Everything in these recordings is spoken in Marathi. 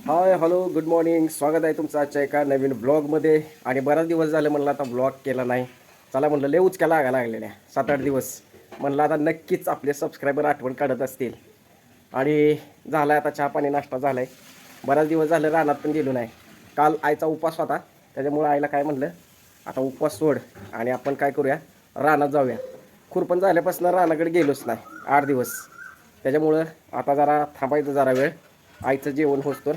Hi hello good morning. स्वागत आहे तुमचं आजच्या एका नवीन ब्लॉगमध्ये. आणि बराच दिवस झाले म्हणलं आता ब्लॉग केला नाही. चला म्हणलं लय उचक्या लागायला लागलेल्या 7-8 दिवस. म्हणलं आता नक्कीच आपले सबस्क्रायबर आठवण काढत असतील. आणि झाला आता चहा पाणी नाश्ता झाला आहे. बराच दिवस झाले रानात पण गेलो नाही. काल आईचा उपवास होता, त्याच्यामुळे आईला काय म्हणलं आता उपवास सोड आणि आपण काय करूया रानात जाऊया. खुरपण झाल्यापासून रानाकडे गेलोच नाही 8 दिवस. त्याच्यामुळं आता जरा थांबायचं जरा वेळ. आईचं जेवण होतं,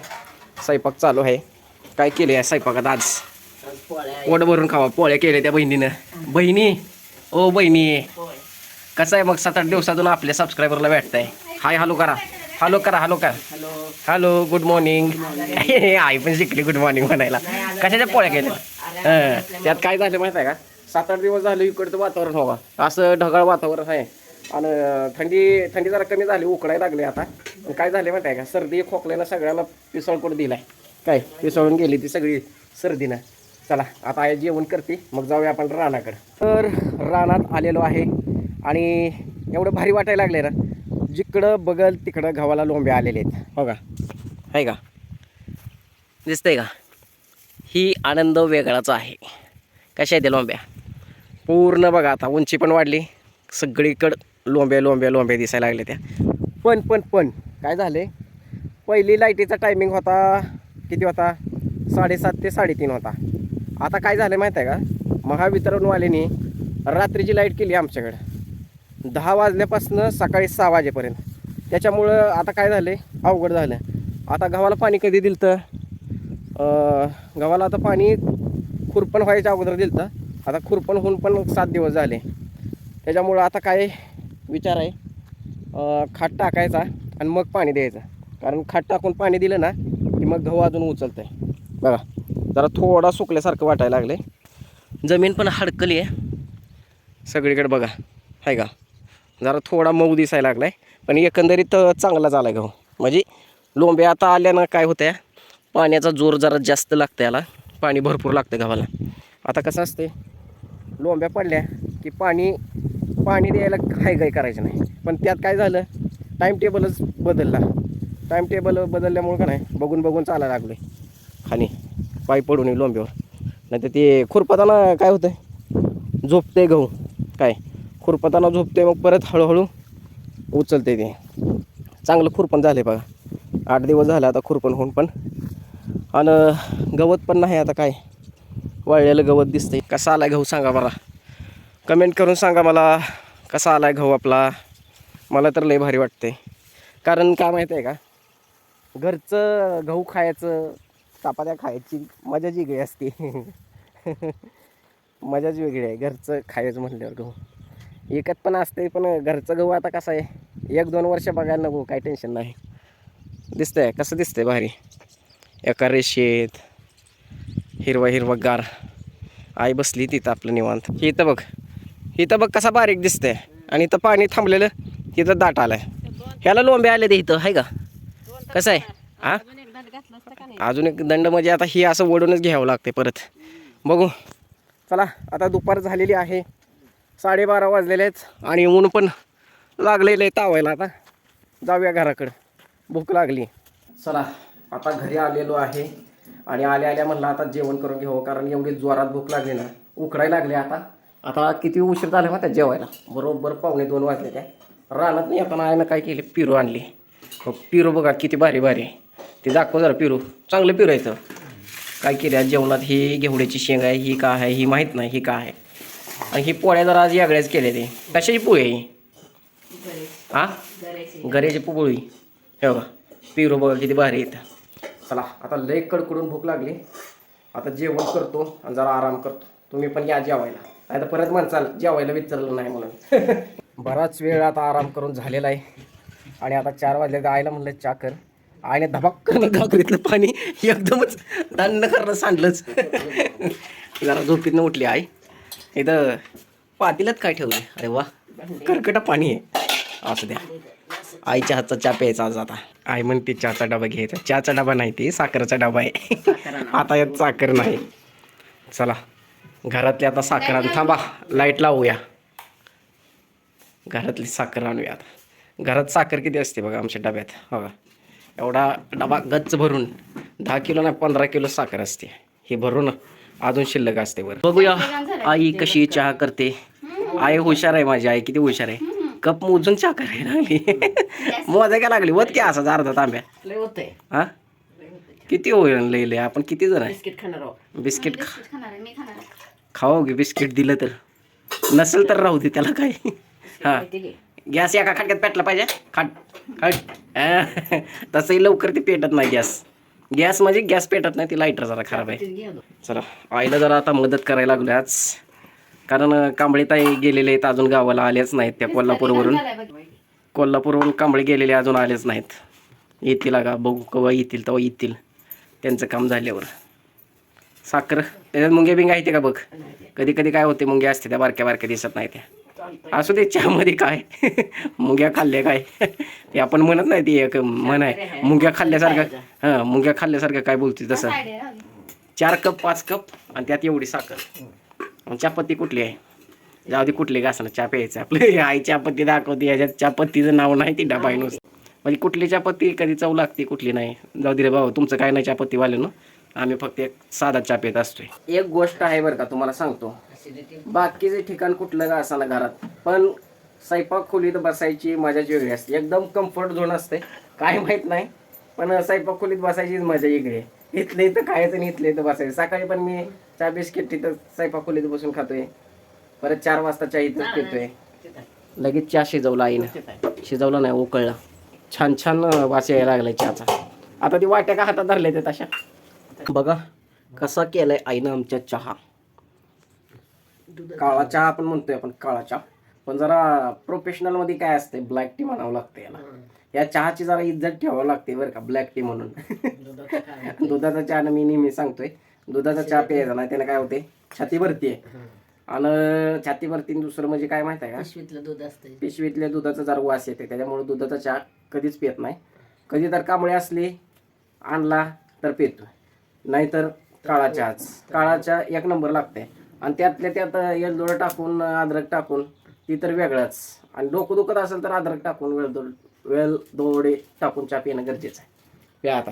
स्वयंपाक चालू आहे. काय केले आहे स्वयंपाकात आज? पोट भरून खावा. पोळ्या केल्या त्या बहिणीनं. बहिणी ओ बहिणी, कसं आहे मग 7-8 दिवसातून आपल्या सबस्क्रायबरला भेटताय? हाय हॅलो करा, हॅलो करा, हॅलो करा, हॅलो गुड मॉर्निंग. आई पण शिकली गुड मॉर्निंग म्हणायला. कशाच्या पोळ्या केल्या? त्यात काय झालं माहिती आहे का, 7-8 दिवस झालं इकडचं वातावरण हवा असं ढगाळ वातावरण आहे. आणि थंडी जरा कमी झाली, उकडायला लागली आता. पण काय झाले माहिती आहे का, सर्दी खोकल्यानं सगळ्याला पिसळ करून दिलाय. काय पिसळून गेली ती सगळी सर्दीनं. चला आता आई जेवण करते, मग जाऊया आपण रानाकडं. तर रानात आलेलो आहे आणि एवढं भारी वाटायला लागले ना, जिकडं बघल तिकडं गव्हाला लोंब्या आलेले आहेत. हो का, आहे का, दिसतंय का? ही आनंद वेगळाच आहे. कशा आहेत त्या लोंब्या? पूर्ण बघा आता उंची पण वाढली, सगळीकडं लोंब्या लोंब्या लोंब्या दिसायला लागल्या त्या. पण काय झाले, पहिली लाईटीचा टायमिंग होता किती होता, 7:30 ते 3:30 होता. आता काय झालं माहिती आहे का, महावितरणवाल्यांनी रात्रीची लाईट केली आमच्याकडं 10 वाजल्यापासून सकाळी 6 वाजेपर्यंत. त्याच्यामुळं आता काय झालं अवघड झालं. आता गव्हाला पाणी कधी दिलं तर गव्हाला आता पाणी खुरपण व्हायच्या अगोदर दिलं तर, आता खुरपण होऊन पण 7 दिवस झाले. त्याच्यामुळं आता काय विचार आहे, खाट टाकायचा आणि मग पाणी द्यायचं. कारण खाट टाकून पाणी दिलं ना की मग गहू अजून उचलतं आहे. बघा जरा थोडा सुकल्यासारखं वाटायला लागले. जमीन पण हडकली आहे सगळीकडे बघा, आहे का. जरा थोडा मऊ दिसायला लागला आहे, पण एकंदरीत चांगला झाला आहे गहू. म्हणजे लोंब्या आता आल्यानं काय होतं आहे, पाण्याचा जोर जरा जास्त लागतं, याला पाणी भरपूर लागतं गव्हाला. आता कसं असते, लोंब्या पडल्या की पाणी द्यायला घाई करायचं नाही. पण त्यात काय झालं, टाईम टेबलच बदलला. टाईम टेबल बदलल्यामुळं का नाही बघून चालायला लागलो खाली, पाय पडून लोंब्यावर. नाही तर ते खुरपताना काय होतं, झोपते गहू. काय खुरपताना झोपते, मग परत हळूहळू उचलते. ते चांगलं खुरपण झाले बघा. 8 दिवस झाले आता खुरपण होऊन पण. आणि गवत पण नाही आता, काय वाळलेलं गवत दिसतंय. कसा आला गहू सांगा मला, कमेंट करून सांगा मला कसा आला आहे गहू आपला. मला तर लय भारी वाटते. कारण काय माहिती आहे का, घरचं गहू खायचं, चपात्या खायची मजाच वेगळी असते. मजाच वेगळी आहे घरचं खायचं म्हटल्यावर. गहू एकत पण असते, पण घरचं गहू आता कसं आहे, 1-2 वर्ष बघायला नको, काही टेन्शन नाही. दिसतंय कसं दिसतंय भारी, एका रेषेत हिरवा गार. आई बसली तिथं आपलं निवांत. इथं बघ कसा बारीक दिसतंय. आणि इथं पाणी थांबलेलं, तिथं दाट आलाय. ह्याला लोंब्या आले ते इथं, आहे का. कसं आहे हा, अजून एक दंड म्हणजे आता ही असं ओढूनच घ्यावं लागते परत. बघू चला, आता दुपार झालेली आहे, 12:30 वाजलेले आहेत आणि ऊन पण लागलेलं आहे तावायला. आता जाऊया घराकडं, भूक लागली. चला आता घरी आलेलो आहे आणि आल्या म्हणलं आता जेवण करून घ्यावं. कारण एवढी जोरात भूक लागली ना, उकडायला लागले. आता किती उशीर झाला माहिती जेवायला, बरोबर 1:45 वाजले. त्या रानात नाही आता आईनं काय केले, पिरू आणली. पिरू बघा किती भारी आहे. ते दाखव जरा पिरू, चांगलं पिरू आहे. काय केलं आज जेवणात, ही घेवड्याची शेंग आहे, ही काय आहे ही माहीत नाही, ही काय आहे. आणि ही पोळ्या जरा आज वेगळ्याच केल्या. ते कशाची पोळी आहे ही? हा, गऱ्याची पोळी. हे बघा पिरू बघा किती भारी येतं. चला आता लय कडकडून भूक लागली, आता जेवण करतो आणि जरा आराम करतो. तुम्ही पण या जेवायला, नाही तर परत म्हणचाल जेवायला विचारलं नाही म्हणून. बराच वेळ आता आराम करून झालेला आहे आणि आता 4 वाजले. आईला म्हणलं चहा कर. आईने धबाक्कन घागरीतलं पाणी एकदमच दंड करणं सांडलंच. जरा झोपीतनं उठली आई. इथं पातेल्यात काय ठेवलं, अरे वा कर्कट पाणी आहे. असं द्या, आईच्या हातचा चहा प्यायचा आज. आता आई म्हणते चहाचा डबा घ्यायचा. चहाचा डबा नाही, ते साखरेचा डबा आहे. आता यात साखर नाही. चला घरातली आता साखर आणून, थांबा लाईट लावूया, घरातली साखर आणूया. आता घरात साखर किती असते बघा आमच्या डब्यात, बघा एवढा डबा गच्च भरून 10 किलो नाही 15 किलो साखर असते हे भरून अजून शिल्लक असते बरं. बघूया आई कशी चहा करते. आई हुशार आहे माझी आई, किती हुशार आहे. कप मोजून चहा करायला लागली. मोजा काय लागली होत की असा अर्धा तांब्या हा किती होईल लय आपण किती जण आहे. बिस्किट खाओ गे बिस्किट दिलं तर, नसेल तर राहू दे त्याला काय. हा गॅस एका खटक्यात पेटला पाहिजे. तसंही लवकर ते पेटत नाही गॅस म्हणजे गॅस पेटत नाही, ती लाईटर जरा खराब आहे. चला आईला जरा आता मदत करायला लागलो आज, कारण कांबळीताई गेलेले आहेत अजून गावाला आलेच नाहीत. त्या कोल्हापूरवरून कांबळे गेलेले अजून आलेच नाहीत. येतील का बघू केव्हा येतील तेव्हा येतील त्यांचं काम झाल्यावर. साखर त्याच्यात मुंग्या बिंग्या आहेत का बघ. कधी कधी काय होते मुंग्या असते त्या बारक्या बारक्या दिसत नाही त्या. असू दे चहामध्ये काय मुंग्या खाल्ल्या काय ते आपण म्हणत नाही, ती एक म्हण आहे मुंग्या खाल्ल्यासारखं. हां मुंग्या खाल्ल्यासारखं काय बोलते तसं. 4 कप 5 कप आणि त्यात एवढी साखर. चहापत्ती कुठली आहे जाऊ दे कुठली घासणं चहा प्यायचं आपलं. आई चहापत्ती दाखवते याच्यात चहापत्तीचं नाव नाही ती डबाई नुसतं. म्हणजे कुठली चहापत्ती कधी चव लागते कुठली नाही. जाऊ दे रे भाऊ तुमचं काय नाही चहापत्तीवाले ना, आम्ही फक्त एक साधा चहा पित असतोय. एक गोष्ट आहे बरं का तुम्हाला सांगतो, बाकीचे ठिकाण कुठलं का असाना घरात पण स्वयंपाक खोलीत बसायची मजाच वेगळी असते. एकदम कम्फर्ट झोन असते काय माहीत नाही, पण स्वयंपाक खोलीत बसायचीच मजा वेगळी आहे. इथले इथं खायचं आणि इथले इथं बसायचं. सकाळी पण मी चहा बिस्किट तिथं स्वयंपाक खोलीत बसून खातोय, परत 4 वाजता चहा इथंच पितोय. लगेच चहा शिजवला आईनं, शिजवला नाही उकळला. छान छान वास यायला लागलाय चहाचा. आता ती वाट्या का हातात धरल्या त्या तशा. बघा कसा केलाय आईनं आमच्या चहा. काळा चहा आपण म्हणतोय आपण काळा चहा, पण जरा प्रोफेशनल मध्ये काय असते ब्लॅक टी म्हणावं लागतं याला. या चहाची जरा इज्जत ठेवावं लागते बरं का ब्लॅक टी म्हणून. दुधाचा चहा मी नेहमी सांगतोय दुधाचा चहा प्यायचा नाही त्याने काय होते छाती भरतीये. आणि छाती भरती दुसरं म्हणजे काय माहित आहे का, पिशवीतलं दूध असते, पिशवीतल्या दुधाचा जरा वास येते त्याच्यामुळे दुधाचा चहा कधीच पित नाही. कधी तर कांबळे असली आणला तर पितो, नाहीतर काळा चहाच. काळा चहा 1 नंबर लागते आणि त्यातल्या त्यात वेलदोडे टाकून अद्रक टाकून ती तर वेगळाच. आणि डोकं दुखत असेल तर अद्रक टाकून वेलदोडे टाकून चहा पिणं गरजेचं आहे. प्या आता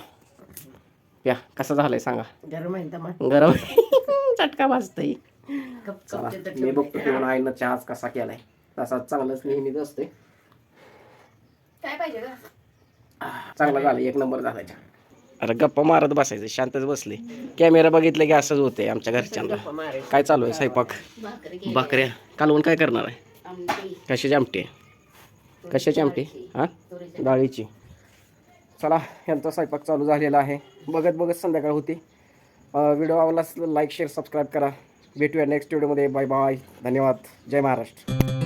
प्या. कसा झालाय सांगा. गरम चटका वाजतोय. मी बघतो पिऊन आईनं चहा कसा केलाय तसाच चांगलाच नेहमीच असतोय. चांगला झाला 1 नंबर झाला चहा. अरे गप्पा मारत बसायचं शांतच बसले. कॅमेरा बघितलं की असंच होतंय आमच्या घरच्यांना. काय चालू आहे स्वयंपाक. भाकऱ्या कालवण काय करणार आहे. कशाची आमटी आहे. कशाची आमटी हां डाळीची. चला यांचा स्वयंपाक चालू झालेला आहे. बघत बघत संध्याकाळ होती. व्हिडिओ आवडला लाईक शेअर सबस्क्राईब करा. भेटूया नेक्स्ट व्हिडिओमध्ये. Bye bye. धन्यवाद. जय महाराष्ट्र.